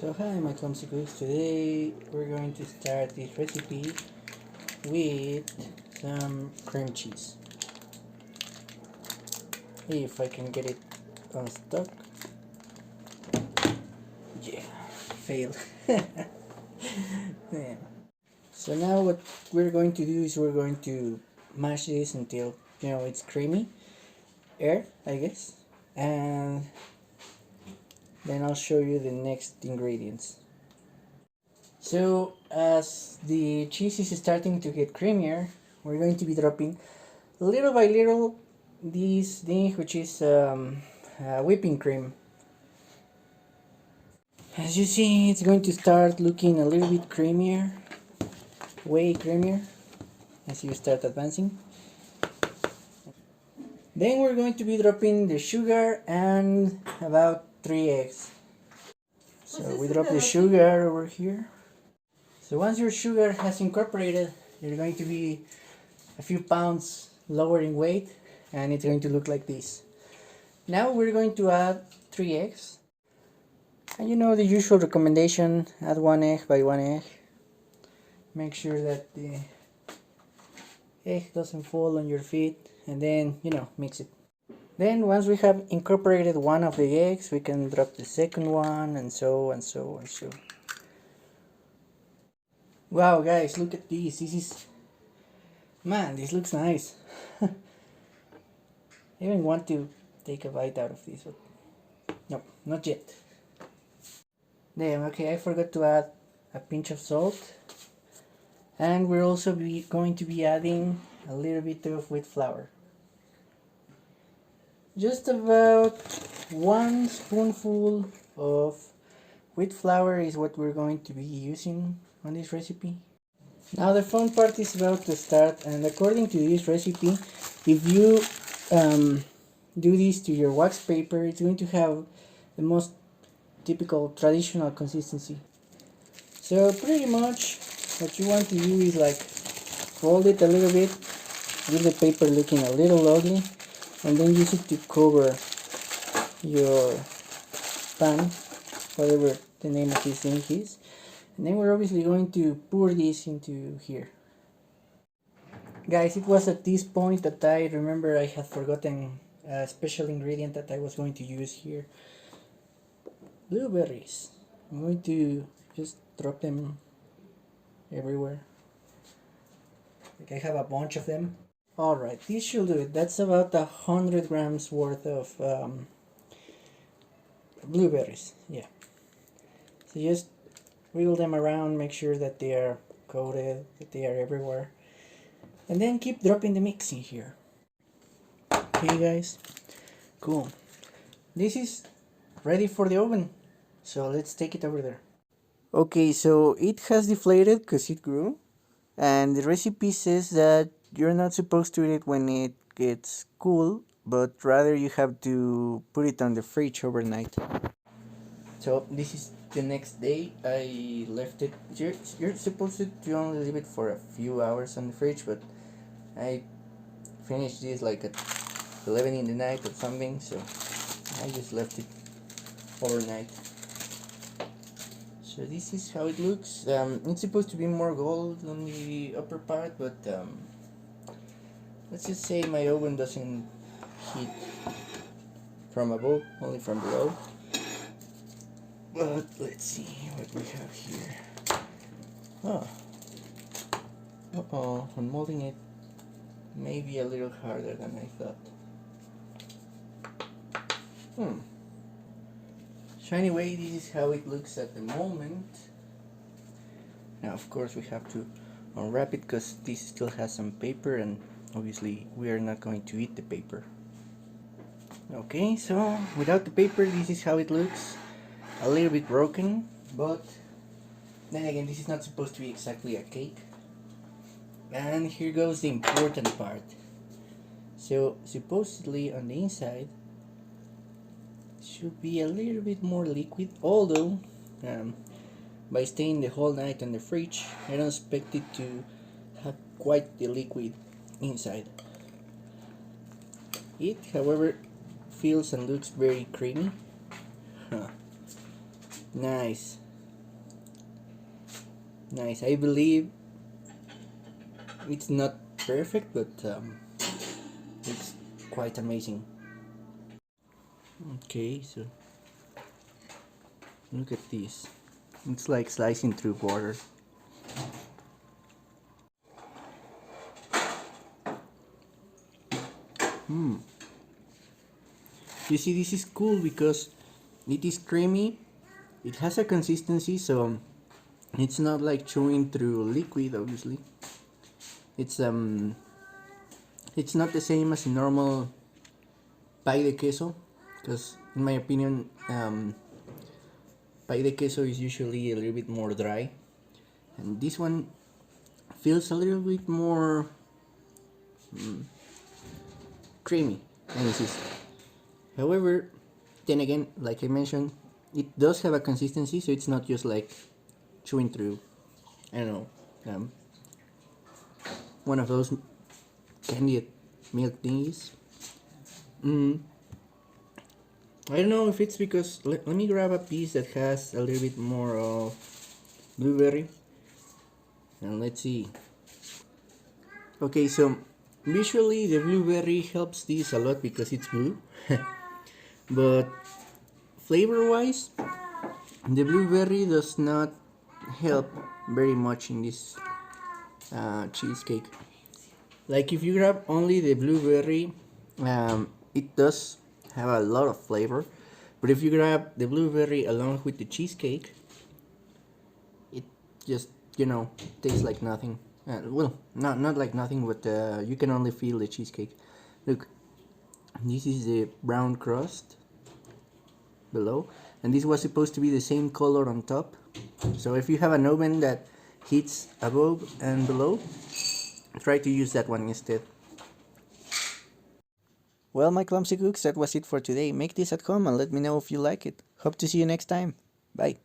So hi my Clumsy cooks, today we're going to start this recipe with some cream cheese. If I can get it unstuck. Yeah, failed. Yeah. So now what we're going to do is we're going to mash this until it's creamy, I guess, and then I'll show you the next ingredients. So as the cheese is starting to get creamier, we're going to be dropping little by little this thing, which is whipping cream. As you see, it's going to start looking a little bit creamier, way creamier, as you start advancing. Then we're going to be dropping the sugar and about 3 eggs. So we drop the sugar over here. So once your sugar has incorporated, you're going to be a few pounds lower in weight, and it's going to look like this. Now we're going to add 3 eggs. And the usual recommendation, add 1 egg by 1 egg. Make sure that the egg doesn't fall on your feet, and then, mix it. Then once we have incorporated one of the eggs, we can drop the second one, and so and so and so. Wow guys, look at this. This looks nice. I even want to take a bite out of this, but nope, not yet. Damn, okay, I forgot to add a pinch of salt. And we're also going to be adding a little bit of wheat flour. Just about 1 spoonful of wheat flour is what we're going to be using on this recipe. Now the fun part is about to start, and according to this recipe, if you do this to your wax paper, it's going to have the most typical traditional consistency. So pretty much what you want to do is like fold it a little bit, leave the paper looking a little ugly, and then use it to cover your pan, whatever the name of this thing is. And then we're obviously going to pour this into here. Guys, it was at this point that I remember I had forgotten a special ingredient that I was going to use here. Blueberries. I'm going to just drop them everywhere. Like I have a bunch of them. Alright, this should do it. That's about 100 grams worth of blueberries. Yeah. So just wiggle them around, make sure that they are coated, that they are everywhere. And then keep dropping the mix in here. Okay guys, cool. This is ready for the oven. So let's take it over there. Okay, so it has deflated because it grew. And the recipe says that you're not supposed to eat it when it gets cool, but rather you have to put it on the fridge overnight. So this is the next day. I left it. You're supposed to only leave it for a few hours on the fridge, but I finished this like at 11 in the night or something, so I just left it overnight. So this is how it looks. It's supposed to be more gold on the upper part, but let's just say my oven doesn't heat from above, only from below. But let's see what we have here. Oh, I'm molding it maybe a little harder than I thought. So anyway, this is how it looks at the moment. Now of course we have to unwrap it because this still has some paper, and obviously we are not going to eat the paper. Okay, so without the paper, this is how it looks. A little bit broken, but then again, this is not supposed to be exactly a cake. And here goes the important part. So supposedly on the inside should be a little bit more liquid, although by staying the whole night in the fridge, I don't expect it to have quite the liquid inside. It, however, feels and looks very creamy. Nice. Nice. I believe it's not perfect, but it's quite amazing. Okay, so look at this. It's like slicing through butter. You see, this is cool because it is creamy. It has a consistency, so it's not like chewing through liquid. Obviously, it's it's not the same as a normal pie de queso, because in my opinion, pie de queso is usually a little bit more dry, and this one feels a little bit more creamy and insist. However, then again, like I mentioned, it does have a consistency, so it's not just like chewing through, I don't know, one of those candied milk thingies. I don't know if it's because, let me grab a piece that has a little bit more of blueberry, and let's see. Okay, so visually the blueberry helps this a lot because it's blue, but flavor wise, the blueberry does not help very much in this cheesecake. Like if you grab only the blueberry, it does have a lot of flavor, but if you grab the blueberry along with the cheesecake, it just, you know, tastes like nothing. Well, not like nothing, but you can only feel the cheesecake. Look, this is the brown crust below, and this was supposed to be the same color on top. So if you have an oven that heats above and below, try to use that one instead. Well, my clumsy cooks, that was it for today. Make this at home and let me know if you like it. Hope to see you next time. Bye.